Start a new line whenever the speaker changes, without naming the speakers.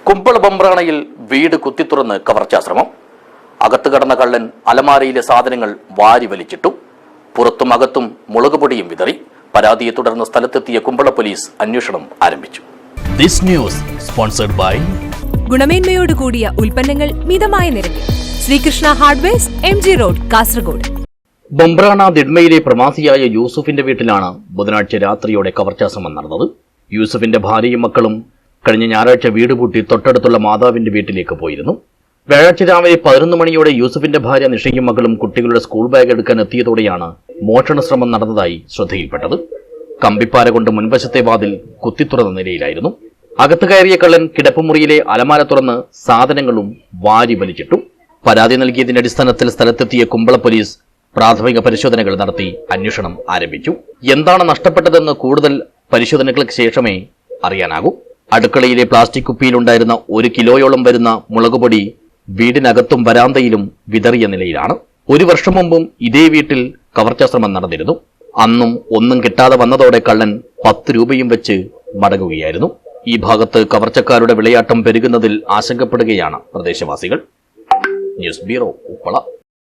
കുമ്പള ബംബ്രാണയിൽ വീട് കുത്തിത്തുറന്ന് കവർച്ചാശ്രമം. അകത്ത് കടന്ന കള്ളൻ അലമാരയിലെ സാധനങ്ങൾ വാരി വലിച്ചിട്ടു. പുറത്തും അകത്തും മുളകുപൊടിയും വിതറി. പരാതിയെ തുടർന്ന് സ്ഥലത്തെത്തിയ കുമ്പള പോലീസ് അന്വേഷണം ആരംഭിച്ചു.
ദിസ് ന്യൂസ് സ്പോൺസർഡ് ബൈ
ഗുണമേന്മയോട് കൂടിയ ഉൽപ്പന്നങ്ങൾ മിതമായ നിരക്കിൽ Sreekrishna hardwares, MG road, Kasaragod.
Bambrana ദിഡ്മയിലെ പ്രവാസിയായ യൂസുഫിന്റെ വീട്ടിലാണ് ബുധനാഴ്ച രാത്രിയോടെ കവർച്ചാശ്രമം നടന്നത്. യൂസുഫിന്റെ ഭാര്യയും മക്കളും കഴിഞ്ഞ ഞായറാഴ്ച വീട് പൂട്ടി തൊട്ടടുത്തുള്ള മാതാവിന്റെ വീട്ടിലേക്ക് പോയിരുന്നു. വ്യാഴാഴ്ച രാവിലെ 11 മണിയോടെ യൂസുഫിന്റെ ഭാര്യ നിഷയും മകളും കുട്ടികളുടെ സ്കൂൾ ബാഗ് എടുക്കാൻ എത്തിയതോടെയാണ് മോഷണ ശ്രമം നടന്നതായി ശ്രദ്ധയിൽപ്പെട്ടത്. കമ്പിപ്പാര കൊണ്ട് മുൻവശത്തെ വാതിൽ കുത്തിത്തുറന്ന നിലയിലായിരുന്നു. അകത്ത് കയറിയ കള്ളൻ കിടപ്പുമുറിയിലെ അലമാര തുറന്ന് സാധനങ്ങളും വാരി വലിച്ചിട്ടു. പരാതി നൽകിയതിന്റെ അടിസ്ഥാനത്തിൽ സ്ഥലത്തെത്തിയ കുമ്പള പോലീസ് പ്രാഥമിക പരിശോധനകൾ നടത്തി അന്വേഷണം ആരംഭിച്ചു. എന്താണ് നഷ്ടപ്പെട്ടതെന്ന് കൂടുതൽ പരിശോധനകൾക്ക് ശേഷമേ അറിയാനാകൂ. അടുക്കളയിലെ പ്ലാസ്റ്റിക് കുപ്പിയിലുണ്ടായിരുന്ന 1 കിലോയോളം വരുന്ന മുളകുപൊടി വീടിനകത്തും വരാന്തയിലും വിതറിയ നിലയിലാണ്. 1 വർഷം മുമ്പും ഇതേ വീട്ടിൽ കവർച്ചാശ്രമം നടന്നിരുന്നു. അന്നും ഒന്നും കിട്ടാതെ വന്നതോടെ കള്ളൻ 10 രൂപയും വെച്ച് മടങ്ങുകയായിരുന്നു. ഈ ഭാഗത്ത് കവർച്ചക്കാരുടെ വിളയാട്ടം പെരുകുന്നതിൽ ആശങ്കപ്പെടുകയാണ് പ്രദേശവാസികൾ. News bureau, Uppala.